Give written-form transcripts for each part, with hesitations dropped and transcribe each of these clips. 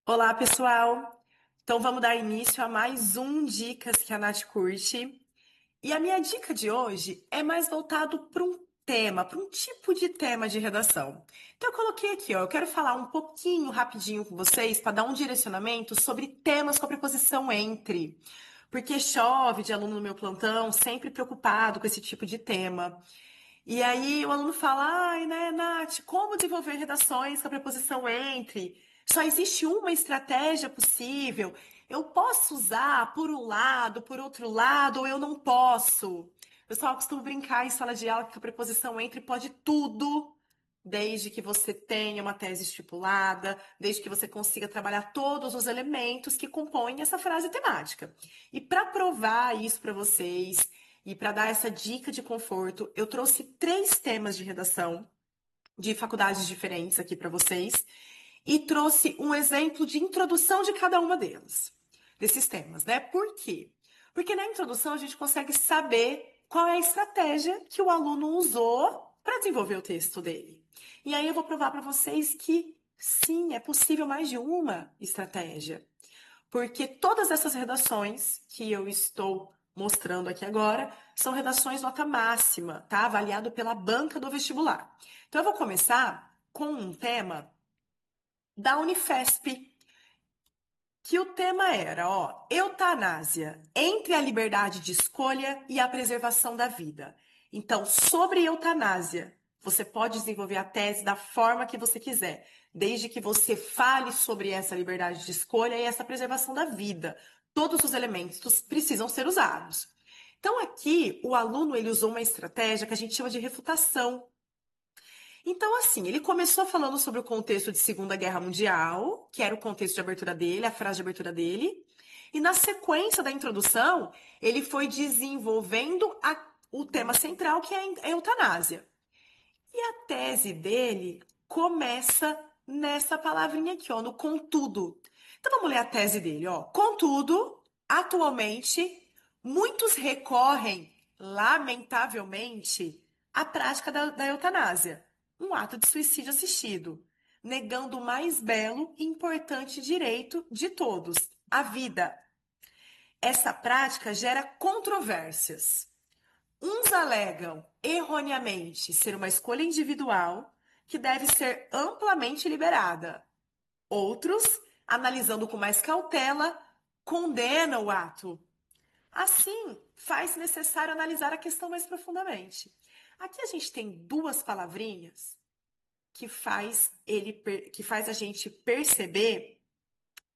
Olá, pessoal! Então vamos dar início a mais um Dicas que a Nath curte. E a minha dica de hoje é mais voltado para um tema, para um tipo de tema de redação. Então eu coloquei aqui, ó, eu quero falar um pouquinho rapidinho com vocês para dar um direcionamento sobre temas com a preposição entre. Porque chove de aluno no meu plantão, sempre preocupado com esse tipo de tema. E aí o aluno fala, ai, né, Nath, como desenvolver redações com a preposição entre? Só existe uma estratégia possível. Eu posso usar por um lado, por outro lado, ou eu não posso. O pessoal costuma brincar em sala de aula que a preposição entre pode tudo, desde que você tenha uma tese estipulada, desde que você consiga trabalhar todos os elementos que compõem essa frase temática. E para provar isso para vocês, e para dar essa dica de conforto, eu trouxe três temas de redação de faculdades diferentes aqui para vocês e trouxe um exemplo de introdução de cada uma delas, desses temas, né? Por quê? Porque na introdução a gente consegue saber qual é a estratégia que o aluno usou para desenvolver o texto dele. E aí eu vou provar para vocês que sim, é possível mais de uma estratégia. Porque todas essas redações que eu estou mostrando aqui agora são redações nota máxima, tá? Avaliado pela banca do vestibular. Então eu vou começar com um tema da Unifesp, que o tema era, ó, eutanásia, entre a liberdade de escolha e a preservação da vida. Então, sobre eutanásia, você pode desenvolver a tese da forma que você quiser, desde que você fale sobre essa liberdade de escolha e essa preservação da vida. Todos os elementos precisam ser usados. Então, aqui, o aluno ele usou uma estratégia que a gente chama de refutação. Então, assim, ele começou falando sobre o contexto de Segunda Guerra Mundial, que era o contexto de abertura dele, a frase de abertura dele. E na sequência da introdução, ele foi desenvolvendo o tema central, que é a eutanásia. E a tese dele começa nessa palavrinha aqui, ó, no contudo. Então vamos ler a tese dele, ó. Contudo, atualmente, muitos recorrem, lamentavelmente, à prática da eutanásia, um ato de suicídio assistido, negando o mais belo e importante direito de todos, a vida. Essa prática gera controvérsias. Uns alegam erroneamente ser uma escolha individual que deve ser amplamente liberada. Outros, analisando com mais cautela, condenam o ato. Assim, faz necessário analisar a questão mais profundamente. Aqui a gente tem duas palavrinhas que faz a gente perceber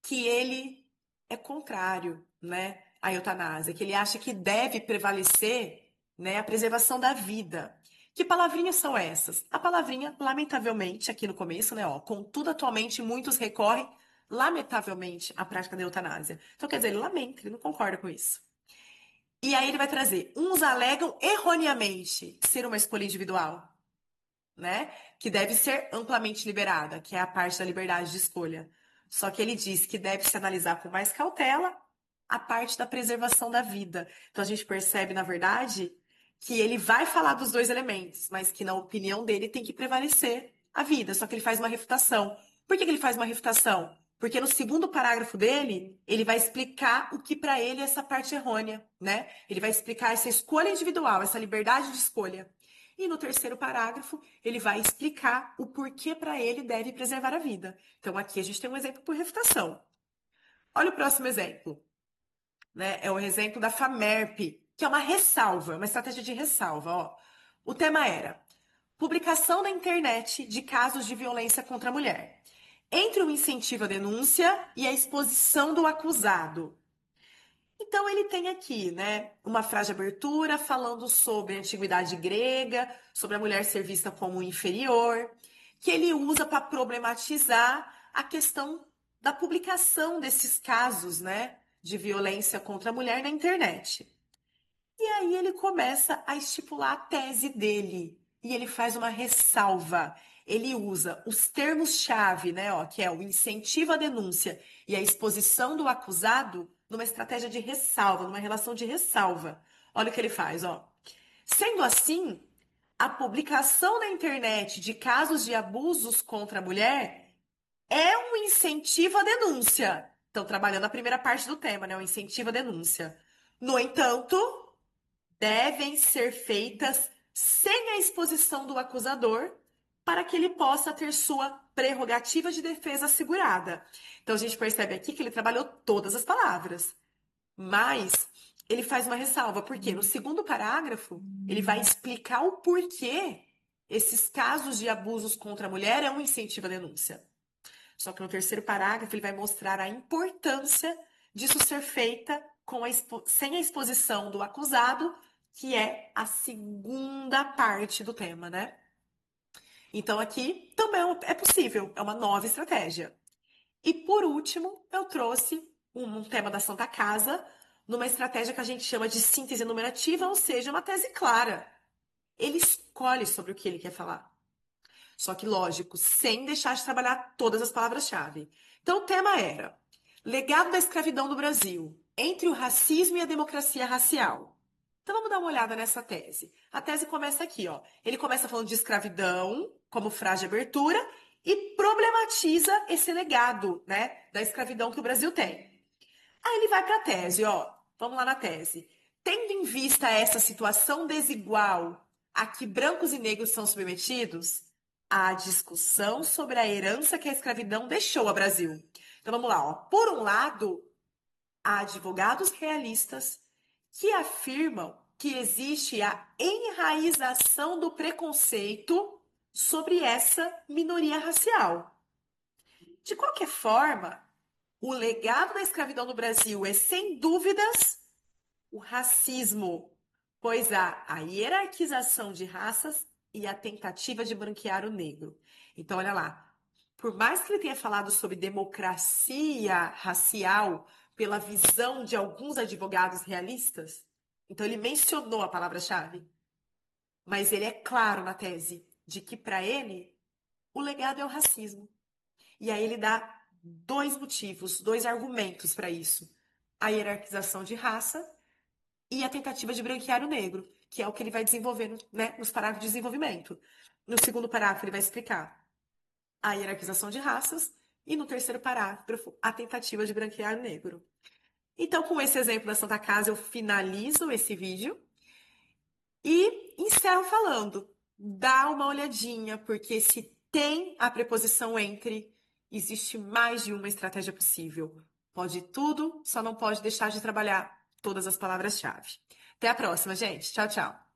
que ele é contrário, né, à eutanásia, que ele acha que deve prevalecer, né, a preservação da vida. Que palavrinhas são essas? A palavrinha, lamentavelmente, aqui no começo, né, ó, contudo, atualmente muitos recorrem, lamentavelmente, à prática da eutanásia. Então, quer dizer, ele lamenta, ele não concorda com isso. E aí ele vai trazer, uns alegam erroneamente ser uma escolha individual, né? Que deve ser amplamente liberada, que é a parte da liberdade de escolha. Só que ele diz que deve se analisar com mais cautela a parte da preservação da vida. Então a gente percebe, na verdade, que ele vai falar dos dois elementos, mas que na opinião dele tem que prevalecer a vida. Só que ele faz uma refutação. Por que que ele faz uma refutação? Porque no segundo parágrafo dele, ele vai explicar o que para ele é essa parte errônea, né? Ele vai explicar essa escolha individual, essa liberdade de escolha. E no terceiro parágrafo, ele vai explicar o porquê para ele deve preservar a vida. Então, aqui a gente tem um exemplo por refutação. Olha o próximo exemplo, né? É o exemplo da FAMERP, que é uma ressalva, uma estratégia de ressalva. Ó. O tema era publicação na internet de casos de violência contra a mulher. Entre o incentivo à denúncia e a exposição do acusado. Então ele tem aqui, né, uma frase de abertura falando sobre a antiguidade grega, sobre a mulher ser vista como inferior, que ele usa para problematizar a questão da publicação desses casos, né, de violência contra a mulher na internet. E aí ele começa a estipular a tese dele. E ele faz uma ressalva. Ele usa os termos-chave, né, ó, que é o incentivo à denúncia e a exposição do acusado numa estratégia de ressalva, numa relação de ressalva. Olha o que ele faz, ó. Sendo assim, a publicação na internet de casos de abusos contra a mulher é um incentivo à denúncia. Estão trabalhando a primeira parte do tema, né? O incentivo à denúncia. No entanto, devem ser feitas sem a exposição do acusador, para que ele possa ter sua prerrogativa de defesa assegurada. Então a gente percebe aqui que ele trabalhou todas as palavras, mas ele faz uma ressalva, porque no segundo parágrafo ele vai explicar o porquê esses casos de abusos contra a mulher é um incentivo à denúncia. Só que no terceiro parágrafo ele vai mostrar a importância disso ser feita sem a exposição do acusado, que é a segunda parte do tema, né? Então aqui também é possível, é uma nova estratégia. E por último, eu trouxe um tema da Santa Casa, numa estratégia que a gente chama de síntese enumerativa, ou seja, uma tese clara. Ele escolhe sobre o que ele quer falar. Só que, lógico, sem deixar de trabalhar todas as palavras-chave. Então, o tema era legado da escravidão no Brasil, entre o racismo e a democracia racial. Então, vamos dar uma olhada nessa tese. A tese começa aqui, ó. Ele começa falando de escravidão como frase de abertura e problematiza esse legado, né, da escravidão que o Brasil tem. Aí ele vai para a tese, ó. Vamos lá na tese. Tendo em vista essa situação desigual a que brancos e negros são submetidos, há discussão sobre a herança que a escravidão deixou ao Brasil. Então vamos lá, ó. Por um lado, há advogados realistas que afirmam que existe a enraização do preconceito sobre essa minoria racial. De qualquer forma, o legado da escravidão no Brasil é, sem dúvidas, o racismo, pois há a hierarquização de raças e a tentativa de branquear o negro. Então, olha lá, por mais que ele tenha falado sobre democracia racial pela visão de alguns advogados realistas, então ele mencionou a palavra-chave, mas ele é claro na tese de que, para ele, o legado é o racismo. E aí ele dá dois motivos, dois argumentos para isso: a hierarquização de raça e a tentativa de branquear o negro, que é o que ele vai desenvolver, né, nos parágrafos de desenvolvimento. No segundo parágrafo, ele vai explicar a hierarquização de raças e no terceiro parágrafo, a tentativa de branquear o negro. Então, com esse exemplo da Santa Casa, eu finalizo esse vídeo e encerro falando. Dá uma olhadinha, porque se tem a preposição entre, existe mais de uma estratégia possível. Pode tudo, só não pode deixar de trabalhar todas as palavras-chave. Até a próxima, gente. Tchau, tchau.